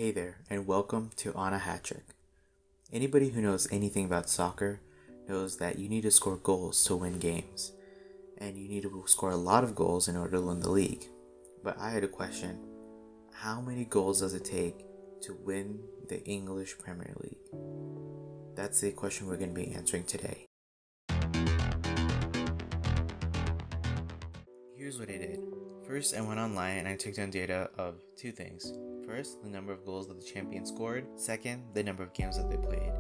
Hey there, and welcome to On a Hat Trick. Anybody who knows anything about soccer knows that you need to score goals to win games, and you need to score a lot of goals in order to win the league. But I had a question: how many goals does it take to win the English Premier League? That's the question we're going to be answering today. Here's what I did. First, I went online and I took down data of two things. First, the number of goals that the champion scored. Second, the number of games that they played.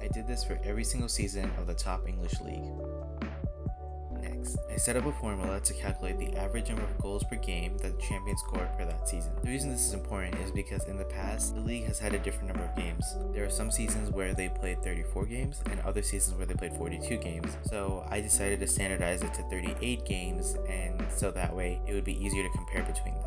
I did this for every single season of the top English league. Next, I set up a formula to calculate the average number of goals per game that the champion scored per that season. The reason this is important is because in the past, the league has had a different number of games. There are some seasons where they played 34 games and other seasons where they played 42 games. So I decided to standardize it to 38 games, and so that way it would be easier to compare between them.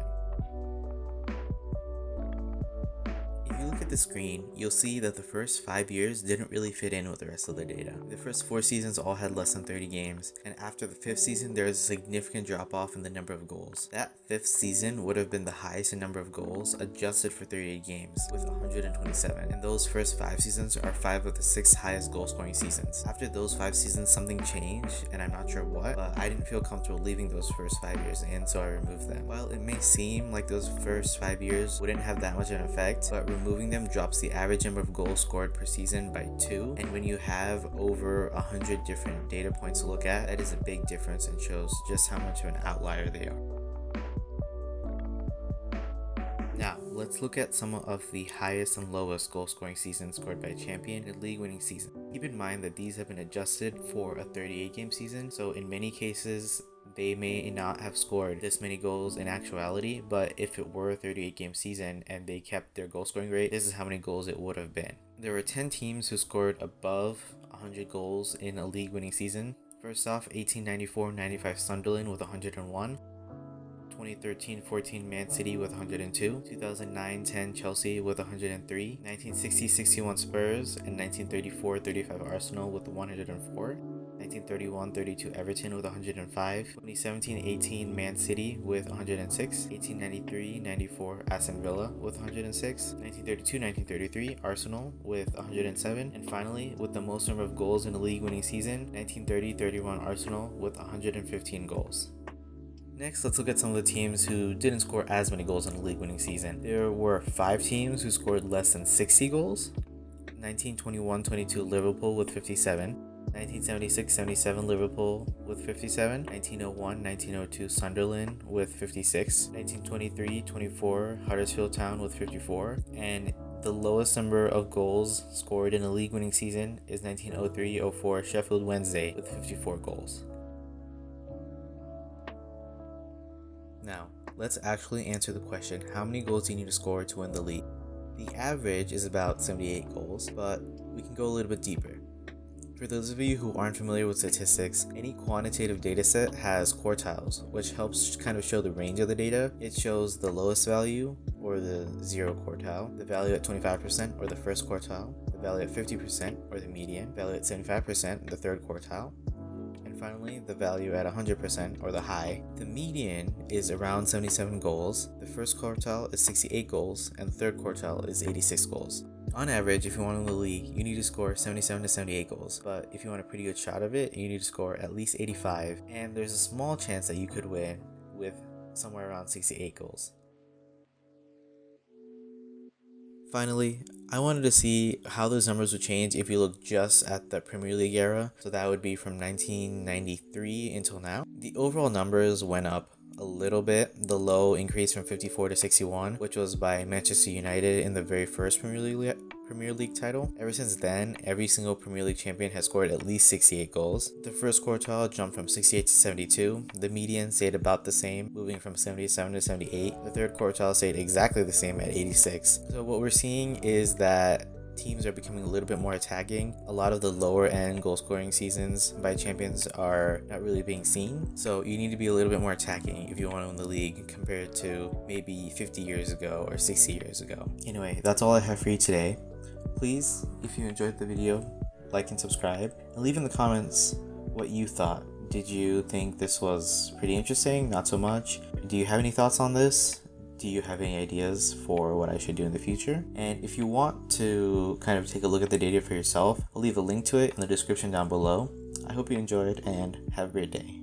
If you look at the screen, you'll see that the first 5 years didn't really fit in with the rest of the data. The first 4 seasons all had less than 30 games, and after the 5th season there was a significant drop off in the number of goals. That 5th season would have been the highest in number of goals adjusted for 38 games, with 127, and those first 5 seasons are 5 of the 6 highest goal scoring seasons. After those 5 seasons something changed, and I'm not sure what, but I didn't feel comfortable leaving those first 5 years in, so I removed them. While it may seem like those first 5 years wouldn't have that much of an effect, but removing them drops the average number of goals scored per season by 2, and when you have over 100 different data points to look at, that is a big difference and shows just how much of an outlier they are. Now, let's look at some of the highest and lowest goal scoring seasons scored by a champion in a league winning season. Keep in mind that these have been adjusted for a 38 game season, so in many cases they may not have scored this many goals in actuality, but if it were a 38 game season and they kept their goal scoring rate, this is how many goals it would have been. There were 10 teams who scored above 100 goals in a league winning season. First off, 1894-95 Sunderland with 101, 2013-14 Man City with 102, 2009-10 Chelsea with 103, 1960-61 Spurs, and 1934-35 Arsenal with 104, 1931-32 Everton with 105, 2017-18 Man City with 106, 1893-94 Aston Villa with 106, 1932-1933 Arsenal with 107, and finally, with the most number of goals in a league winning season, 1930-31 Arsenal with 115 goals. Next, let's look at some of the teams who didn't score as many goals in a league winning season. There were 5 teams who scored less than 60 goals. 1921-22 Liverpool with 57, 1976-77 Liverpool with 57, 1901-1902 Sunderland with 56, 1923-24 Huddersfield Town with 54, and the lowest number of goals scored in a league winning season is 1903-04 Sheffield Wednesday with 54 goals. Now, let's actually answer the question, how many goals do you need to score to win the league? The average is about 78 goals, but we can go a little bit deeper. For those of you who aren't familiar with statistics, any quantitative data set has quartiles, which helps kind of show the range of the data. It shows the lowest value, or the 0 quartile, the value at 25%, or the first quartile, the value at 50%, or the median, value at 75%, the third quartile, and finally the value at 100%, or the high. The median is around 77 goals, the first quartile is 68 goals, and the third quartile is 86 goals. On average, if you want to win the league, you need to score 77 to 78 goals, but if you want a pretty good shot of it, you need to score at least 85, and there's a small chance that you could win with somewhere around 68 goals. Finally, I wanted to see how those numbers would change if you look just at the Premier League era, so that would be from 1993 until now. The overall numbers went up a little bit. The low increased from 54 to 61, which was by Manchester United in the very first Premier League title. Ever since then, every single Premier League champion has scored at least 68 goals. The first quartile jumped from 68 to 72. The median stayed about the same, moving from 77 to 78. The third quartile stayed exactly the same at 86. So what we're seeing is that teams are becoming a little bit more attacking. A lot of the lower end goal scoring seasons by champions are not really being seen, so you need to be a little bit more attacking if you want to win the league compared to maybe 50 years ago or 60 years ago. Anyway, that's all I have for you today. Please, if you enjoyed the video, like and subscribe, and leave in the comments what you thought. Did you think this was pretty interesting? Not so much? Do you have any thoughts on this? Do you have any ideas for what I should do in the future? And if you want to kind of take a look at the data for yourself, I'll leave a link to it in the description down below. I hope you enjoyed and have a great day.